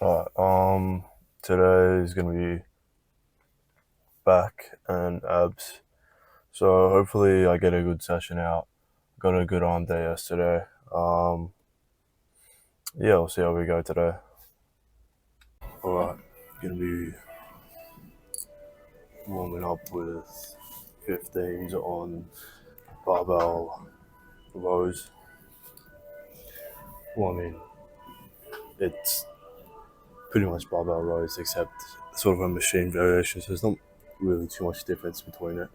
Alright, today is gonna be back and abs. So hopefully I get a good session out. Got a good arm day yesterday. Yeah, we'll see how we go today. Alright, gonna be warming up with 15s on barbell rows. Well, I mean, it's pretty much barbell rows except sort of a machine variation, so there's not really too much difference between it.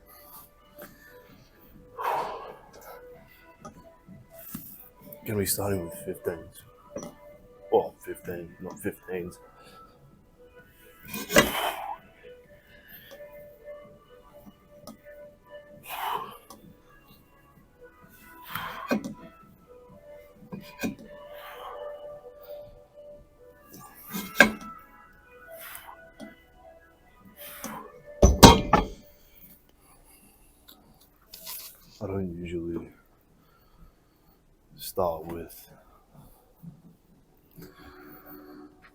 Gonna be starting with 15s. Well, 15, not 15s. I don't usually start with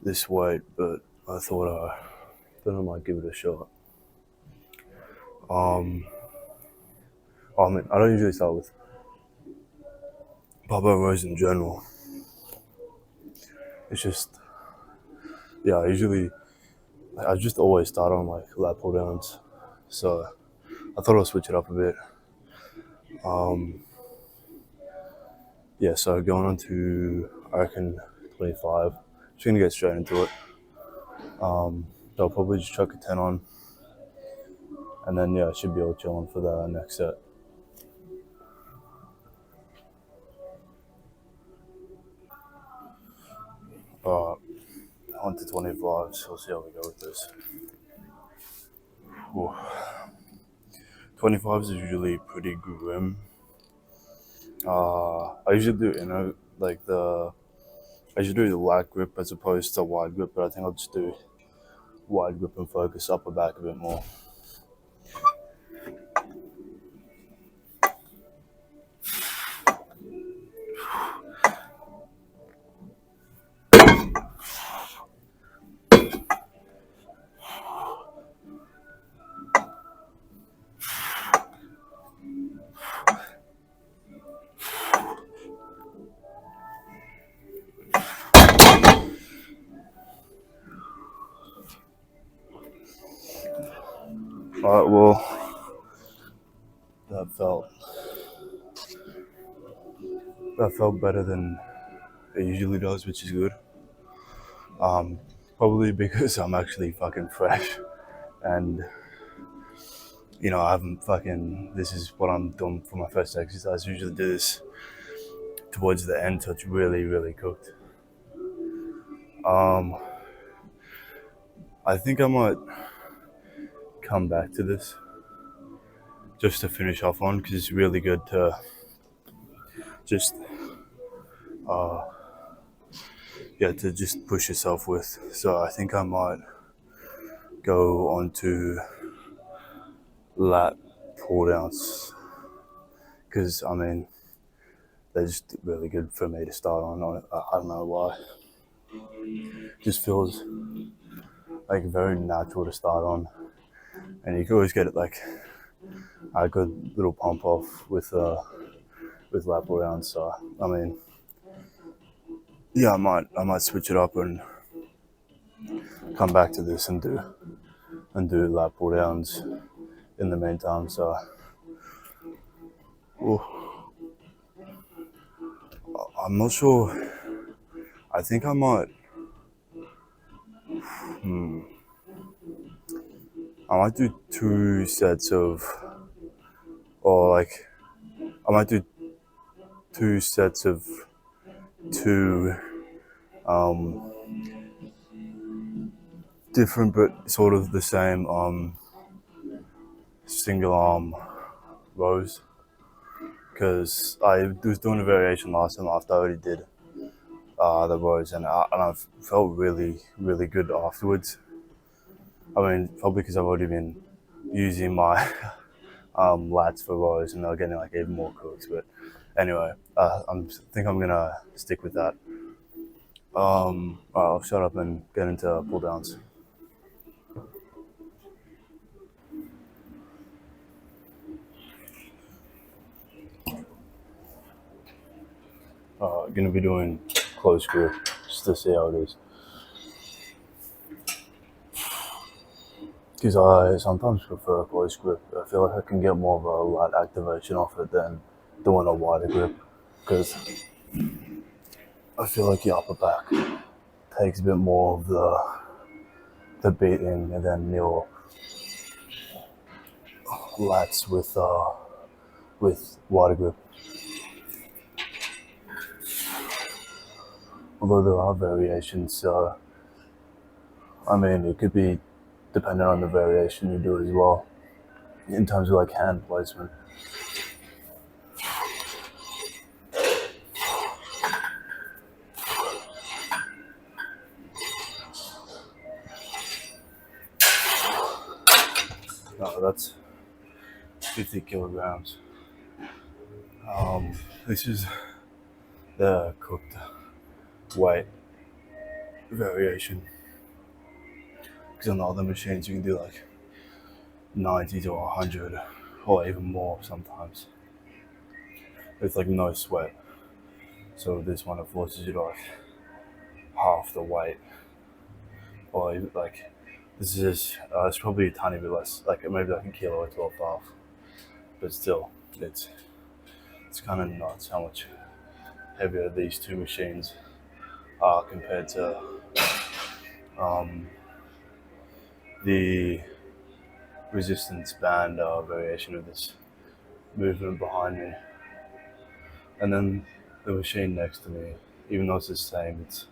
this weight, but I thought I might give it a shot. I mean, I don't usually start with barbell rows in general. It's just, yeah, I just always start on like lat pull downs. So I thought I'll switch it up a bit. Yeah, so going on to, I reckon, 25. Just gonna get straight into it. So I'll probably just chuck a 10 on. And then, yeah, I should be all chilling for the next set. On to 25, so we'll see how we go with this. Ooh. 25s is usually pretty grim. I usually do, I usually do the lat grip as opposed to wide grip, but I think I'll just do wide grip and focus upper back a bit more. Alright, well, that felt better than it usually does, which is good. Probably because I'm actually fucking fresh, and I haven't this is what I'm doing for my first exercise. I usually do this towards the end, so it's really, really cooked. I think I might come back to this just to finish off on, because it's really good to just to just push yourself with. So I think I might go on to lat pull downs, because I mean they're just really good for me to start on. I don't know why. Just feels like very natural to start on, and you can always get it like a good little pump off with lat pull downs. So I mean, yeah, I might switch it up and come back to this and do lat pull downs in the meantime. So, I'm not sure. I think I might. I might do two sets of, or like, I might do two sets of two different but sort of the same single arm rows, because I was doing a variation last time after I already did the rows, and I felt really, really good afterwards. I mean, probably because I've already been using my lats for rows, and they're getting like even more cooked. But anyway, I think I'm gonna stick with that. I'll shut up and get into pull downs. Gonna be doing close grip just to see how it is. Because I sometimes prefer close grip. I feel like I can get more of a lat activation off it than doing a wider grip. Because I feel like your upper back takes a bit more of the beating, and then your lats with wider grip. Although there are variations, so I mean it could be dependent on the variation you do as well in terms of like hand placement. No, that's 50 kilograms. This is the cooked weight variation. Because on the other machines you can do like 90 to 100 or even more sometimes with like no sweat. So this one it forces you to like half the weight, or even, like this is it's probably a tiny bit less, like maybe like a kilo or 12 half, but still it's kind of nuts how much heavier these two machines are compared to um, the resistance band variation of this movement behind me. And then the machine next to me, even though it's the same, it's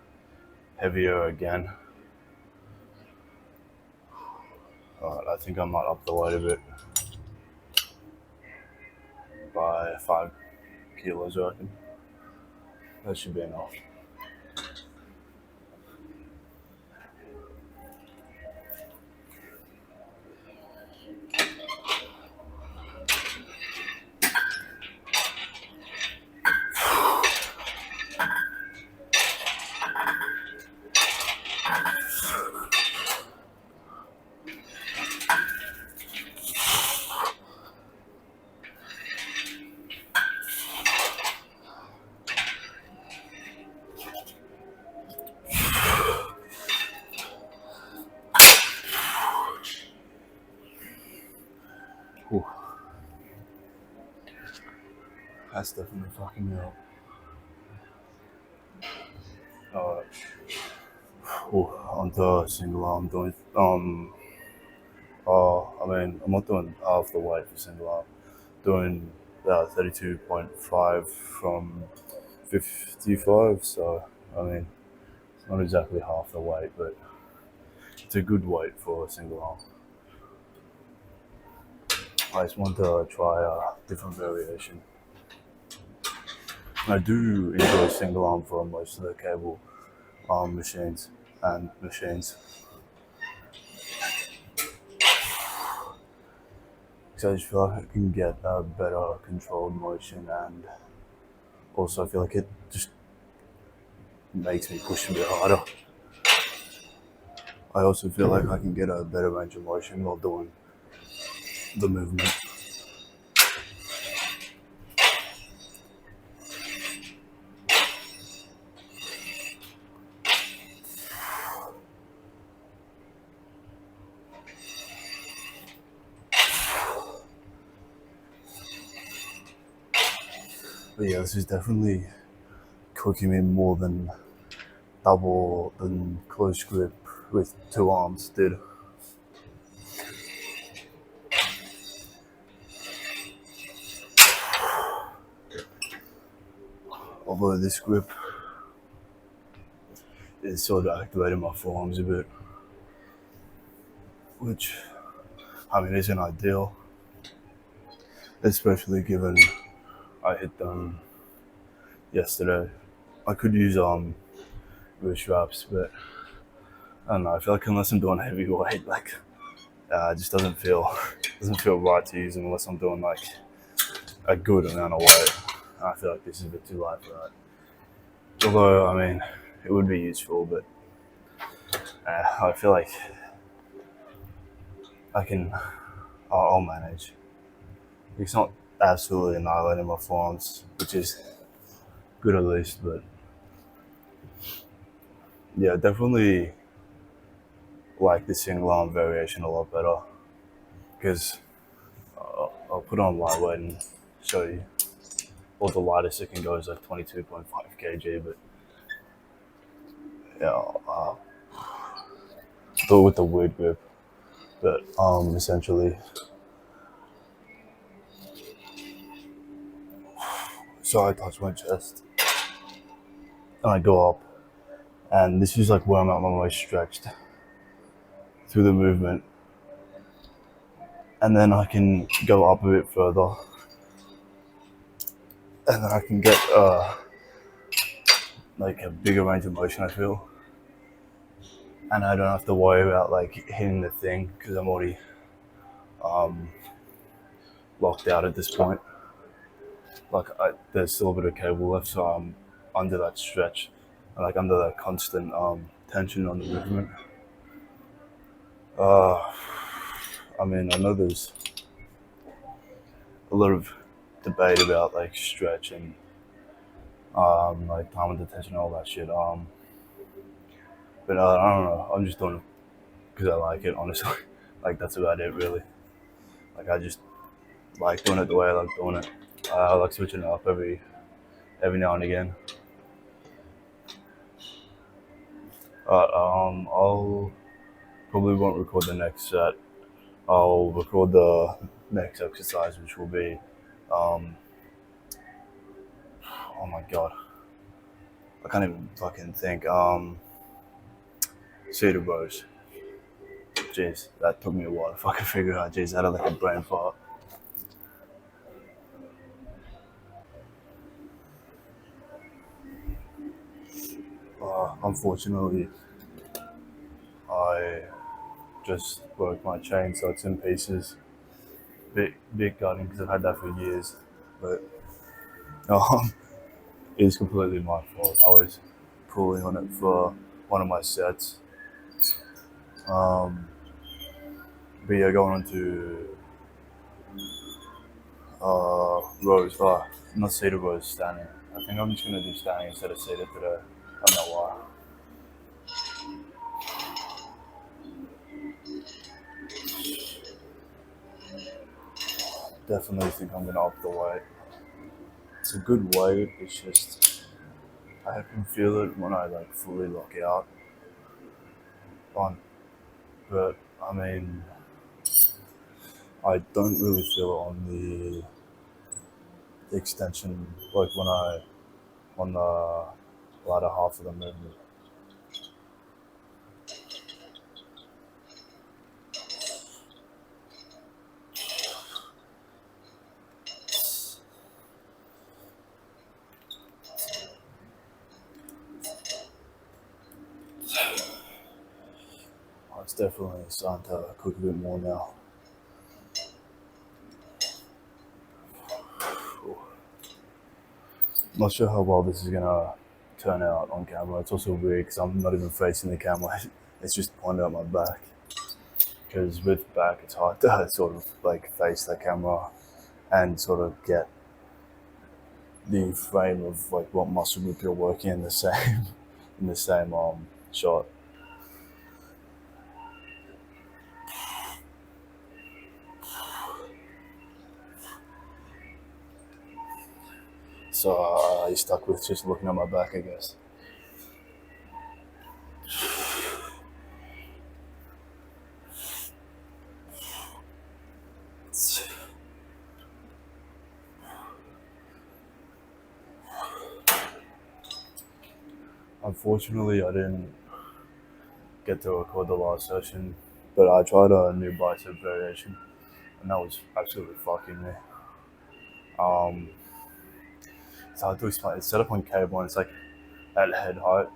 heavier again. Alright, I think I might up the weight a bit by 5 kilos, I reckon. That should be enough. Whew. That's definitely fucking me up. Alright. Onto single arm doing I mean I'm not doing half the weight for single arm. Doing 32.5 from 55, so I mean it's not exactly half the weight, but it's a good weight for a single arm. I just want to try a different variation. I do enjoy single arm for most of the cable arm machines and machines. So I just feel like I can get a better controlled motion, and also I feel like it just makes me push a bit harder. I also feel like I can get a better range of motion while doing the movement. But yeah, this is definitely cooking me more than double than close grip with 2 arms did. Although this grip is sort of activating my forearms a bit, which I mean isn't ideal, especially given I hit them yesterday. I could use wrist wraps, but I don't know. I feel like unless I'm doing heavy weight, like it just doesn't feel right to use them unless I'm doing like a good amount of weight. I feel like this is a bit too light for that. Although I mean, it would be useful, but I feel like I can, I'll manage. It's not absolutely annihilating my forearms, which is good at least, but yeah, definitely like the single arm variation a lot better because I'll put on lightweight and show you. Well, the lightest it can go is like 22.5 kg, but yeah, do it with the weird grip. But essentially, so I touch my chest and I go up, and this is like where I'm at my most stretched through the movement, and then I can go up a bit further, and then I can get like a bigger range of motion. I feel, and I don't have to worry about like hitting the thing because I'm already locked out at this point. Like there's still a bit of cable left, so I'm under that stretch, like under that constant tension on the movement. I mean, I know there's a lot of debate about like stretch and like time and attention, all that shit. But I don't know. I'm just doing it because I like it, honestly. Like that's about it, really. Like I just like doing it the way I like doing it. I like switching it up every now and again. But I'll probably won't record the next set. I'll record the next exercise, which will be, oh my god, I can't even fucking think. Seated rows. Jeez, that took me a while to fucking figure out. Jeez, I had like a brain fart. Unfortunately, I just broke my chain, so it's in pieces. Big gutting because I've had that for years, but it is completely my fault. I was pulling on it for one of my sets. But yeah, going on to rows, not seated rows, standing. I think I'm just gonna do standing instead of seated today. I don't know why. Definitely think I'm gonna up the weight. It's a good weight. It's just I can feel it when I like fully lock out on. But I mean, I don't really feel it on the extension, like when I on the latter half of the movement. It's definitely starting to cook a bit more now. Not sure how well this is gonna turn out on camera. It's also weird because I'm not even facing the camera. It's just pointed at my back. Because with back, it's hard to sort of like face the camera and sort of get the frame of like what muscle group you're working in the same in the same shot. So I stuck with just looking at my back, I guess. Unfortunately, I didn't get to record the last session, but I tried a new bicep variation, and that was absolutely fucking me. It's hard to explain. It's set up on cable, and it's like at head height.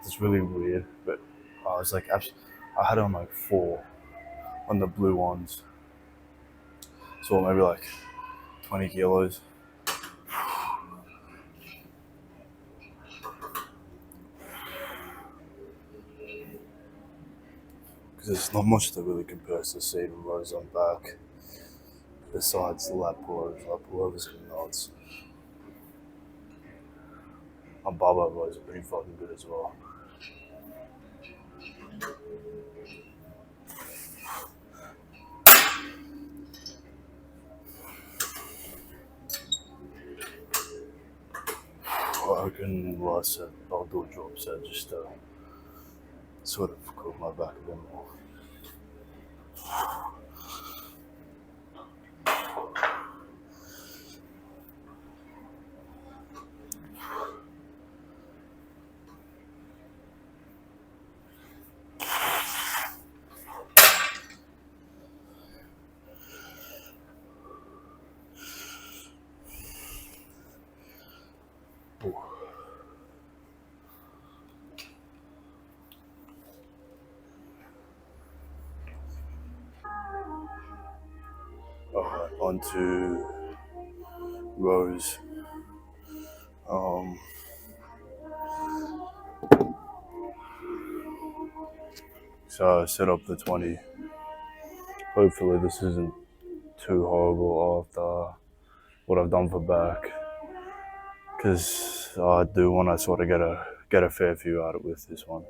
It's really weird, but I was like, I had it on like 4 on the blue ones, so maybe like 20 kilos. there's not much that really compares to seated rows on back besides the lat pullovers. Lat pullovers are nuts. And barbell rows are pretty fucking good as well. I reckon last set I'll do a drop set just to sort of cook my back a bit more. Alright, on to rows. So I set up the 20. Hopefully this isn't too horrible after what I've done for back, because I do want to sort of get a fair few out of with this one.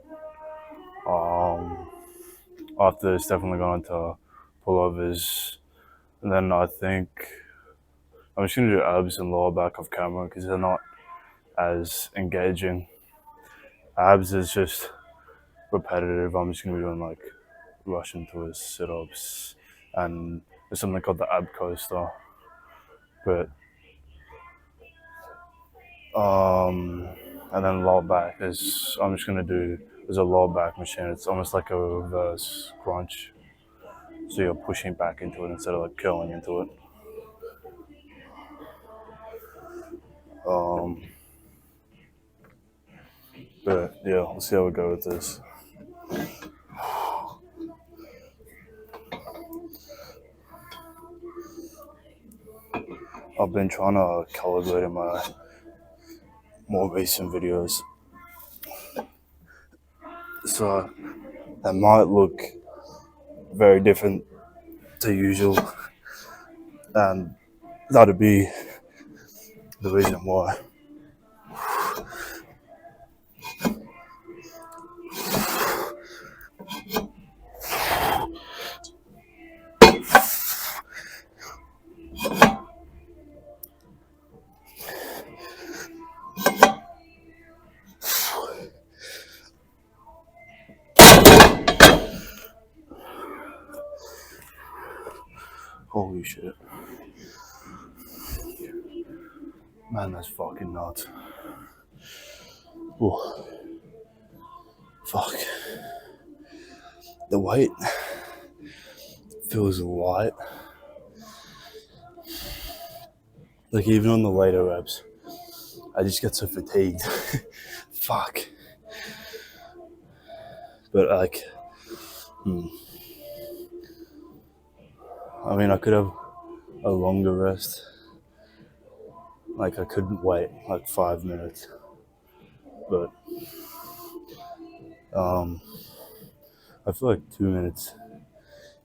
After this, definitely going to pullovers, and then I think I'm just gonna do abs and lower back off camera because they're not as engaging. Abs is just repetitive. I'm just gonna be doing like Russian twist, sit-ups, and there's something called the ab coaster. But and then lower back is I'm just gonna do there's a lower back machine. It's almost like a reverse crunch, so you're pushing back into it instead of like curling into it. But yeah, we'll see how we go with this. I've been trying to calibrate in my more recent videos, so that might look very different to usual, and that'd be the reason why. Holy shit. Man, that's fucking nuts. Ooh. Fuck. The weight feels light. Like even on the later reps, I just get so fatigued. Fuck. But like, I mean, I could have a longer rest. Like I couldn't wait like 5 minutes, but I feel like 2 minutes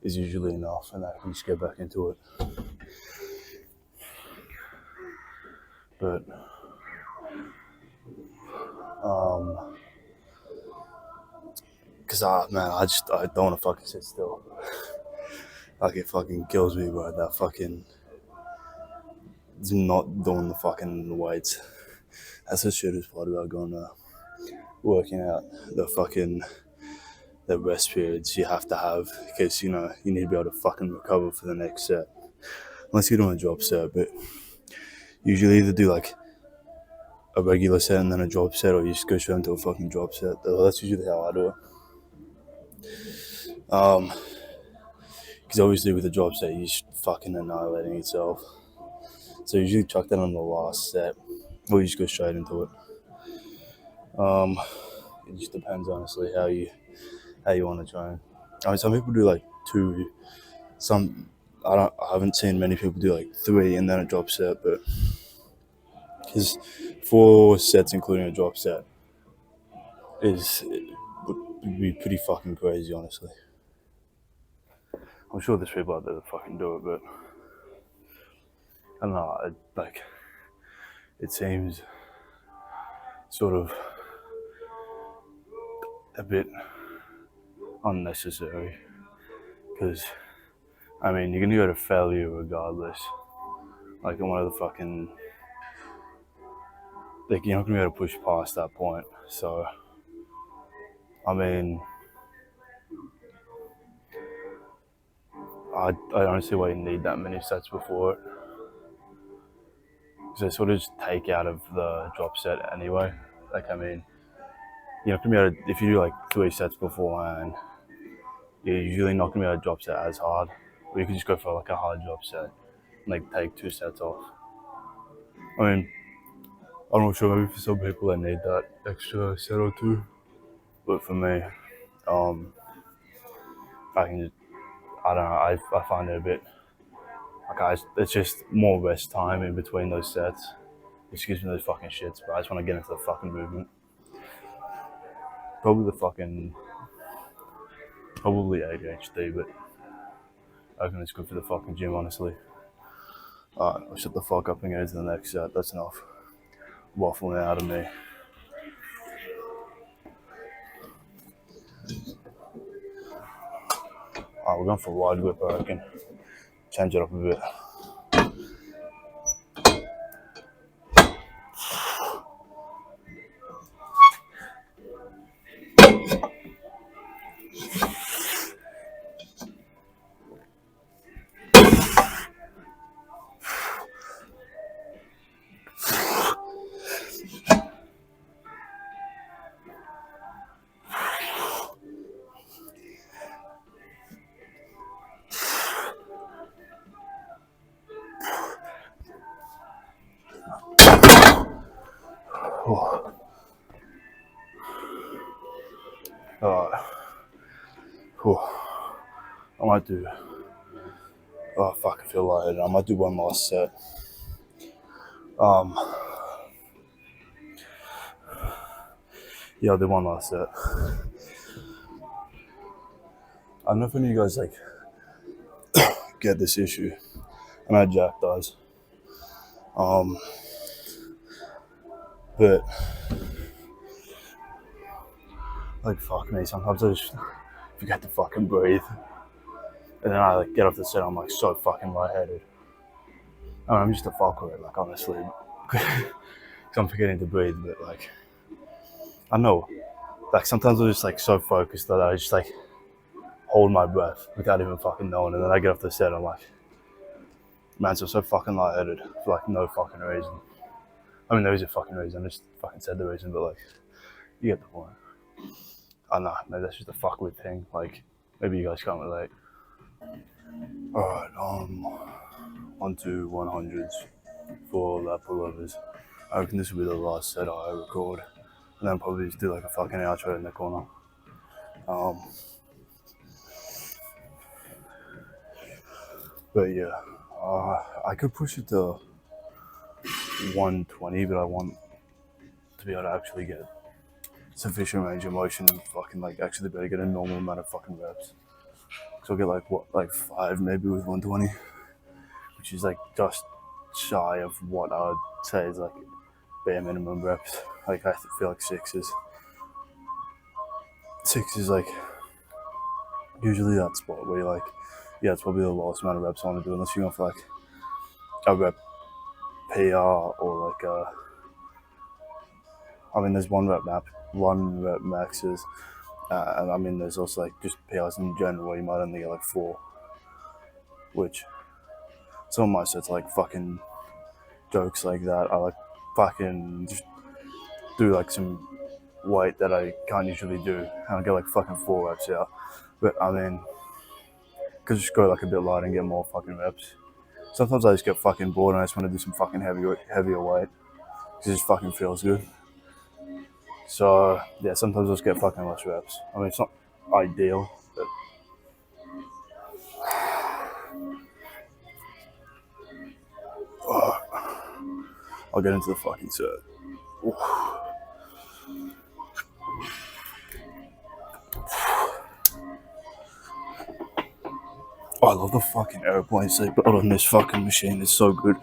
is usually enough, and I can just get back into it. But cause man, I don't want to fucking sit still. Like it fucking kills me, bro. That fucking not doing the fucking weights. That's the shittest part about going working out. The rest periods you have to have, because you know you need to be able to fucking recover for the next set. Unless you're doing a drop set, but usually either do like a regular set and then a drop set, or you just go straight into a fucking drop set. That's usually how I do it. Because obviously with a drop set, you're just fucking annihilating yourself. So you usually chuck that on the last set, or you just go straight into it. It just depends, honestly, how you want to train. I mean, some people do like 2. I haven't seen many people do like 3 and then a drop set, but because 4 sets including a drop set would be pretty fucking crazy, honestly. I'm sure there's people out there that fucking do it, but I don't know. It seems sort of a bit unnecessary because I mean, you're gonna go to failure regardless. Like, in one of the fucking, like, you're not gonna be able to push past that point. So, I mean, I don't see why you need that many sets before it. Because they sort of just take out of the drop set anyway. Like, I mean, you're not gonna be able to, if you do like 3 sets beforehand, you're usually not gonna be able to drop set as hard. Or you can just go for like a hard drop set, and, like, take 2 sets off. I mean, I'm not sure, maybe for some people they need that extra set or 2. But for me, I can just, I don't know, I find it a bit, like, it's just more rest time in between those sets. Excuse me, those fucking shits, but I just want to get into the fucking movement. Probably ADHD, but I reckon it's good for the fucking gym, honestly. Alright, I'll shut the fuck up and get into the next set. That's enough waffling out of me. Alright, we're going for wide grip, I reckon. Change it up a bit. Oh. Alright. Oh. I might do. Oh fuck, I feel lightheaded. I might do one last set. Yeah, I'll do one last set. I don't know if any of you guys like get this issue. I know Jack does. But like, fuck me, sometimes I just forget to fucking breathe. And then I like get off the set, I'm like so fucking lightheaded. I mean, I'm just a fucker, like, honestly. Because I'm forgetting to breathe, but like, I know. Like, sometimes I'm just like so focused that I just like hold my breath without even fucking knowing. And then I get off the set, I'm like, man, so fucking lightheaded for like no fucking reason. I mean, there is a fucking reason, I just fucking said the reason, but like, you get the point. I don't know, maybe that's just a fuck with thing. Like, maybe you guys can't relate. Alright, on to 100s for lap pullovers. I reckon this will be the last set I record. And then probably just do like a fucking outro in the corner. But yeah, I could push it to 120, but I want to be able to actually get sufficient range of motion and fucking like actually be able to get a normal amount of fucking reps. So I'll get like 5 maybe with 120, which is like just shy of what I would say is like bare minimum reps. Like, I feel like 6 is like usually that spot where you're like, yeah, it's probably the lowest amount of reps I want to do unless you're going for like a rep PR or like I mean, there's one rep maxes, and I mean, there's also like just PRs in general where you might only get like 4, which some of my sets are like fucking jokes like that. I like fucking just do like some weight that I can't usually do, and I get like fucking 4 reps out. But I mean, could just go like a bit lighter and get more fucking reps. Sometimes I just get fucking bored and I just want to do some fucking heavier weight because it just fucking feels good. So yeah, sometimes I'll just get fucking less reps. I mean, it's not ideal, but I'll get into the fucking set. Oof. Oh, I love the fucking airplane seatbelt on this fucking machine. It's so good.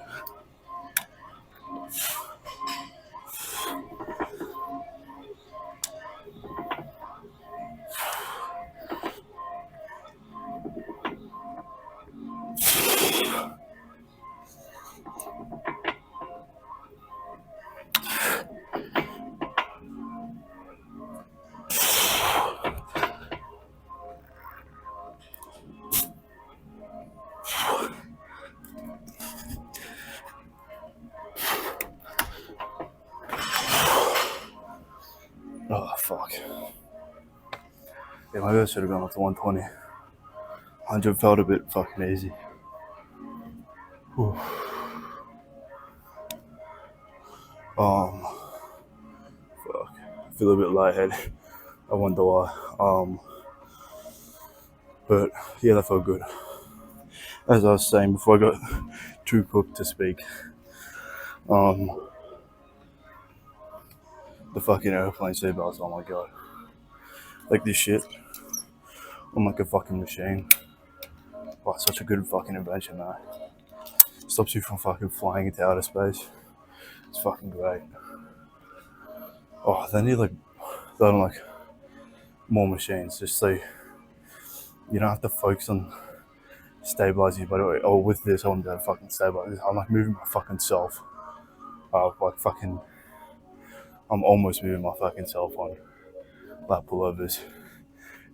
Oh, fuck. Yeah, maybe I should have gone with the 120. 100 felt a bit fucking easy. Whew. Fuck. I feel a bit lightheaded. I wonder why. But yeah, that felt good. As I was saying before I got too cooked to speak, the fucking airplane seatbelts, oh my god. Like this shit, I'm like a fucking machine. Oh, it's such a good fucking invention, man. Stops you from fucking flying into outer space. It's fucking great. Oh, they need like more machines, just so you don't have to focus on stabilizing your body. Oh, with this, I won't be able to fucking stabilize. I'm like moving my fucking self. I'm almost moving my fucking self on lap pullovers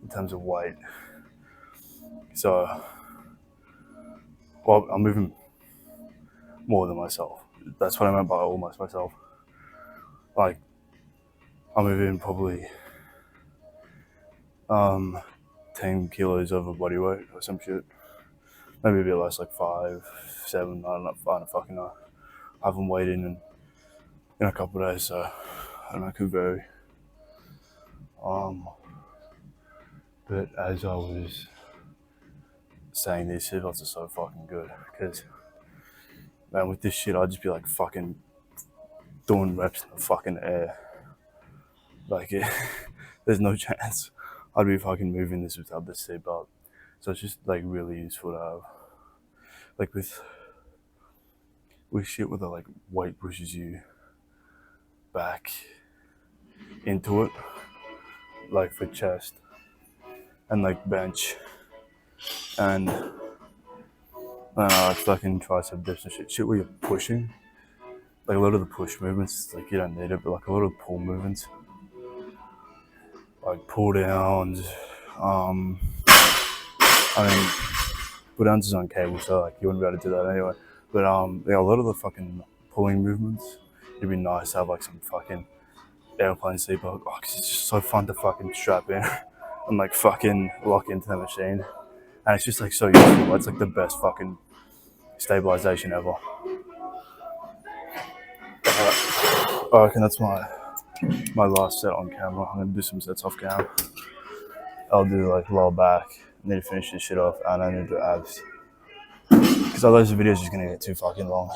in terms of weight. So, well, I'm moving more than myself. That's what I meant by almost myself. Like, I'm moving probably 10 kilos over body weight or some shit. Maybe a bit less, like 5, 7, I don't fucking know. I haven't weighed in a couple of days, so I don't know, it could vary. But as I was saying, these sit-ups are so fucking good, because, man, with this shit, I'd just be like fucking doing reps in the fucking air. Like, there's no chance I'd be fucking moving this without the seatbelt. So it's just like really useful to have. Like with shit where the like weight pushes you back into it, like for chest and like bench and like fucking tricep dips and shit where you're pushing. Like a lot of the push movements, like you don't need it, but like a lot of the pull movements, like pull downs, I mean, pull downs is on cable, so like you wouldn't be able to do that anyway. But yeah, a lot of the fucking pulling movements, it'd be nice to have like some fucking airplane seatbelt. Oh, 'cause it's just so fun to fucking strap in and like fucking lock into the machine, and it's just like so useful. It's like the best fucking stabilization ever. I reckon that's my last set on camera. I'm gonna do some sets off camera. I'll do like lower back. I need to finish this shit off, and I need to do abs. Because otherwise the video's just gonna get too fucking long.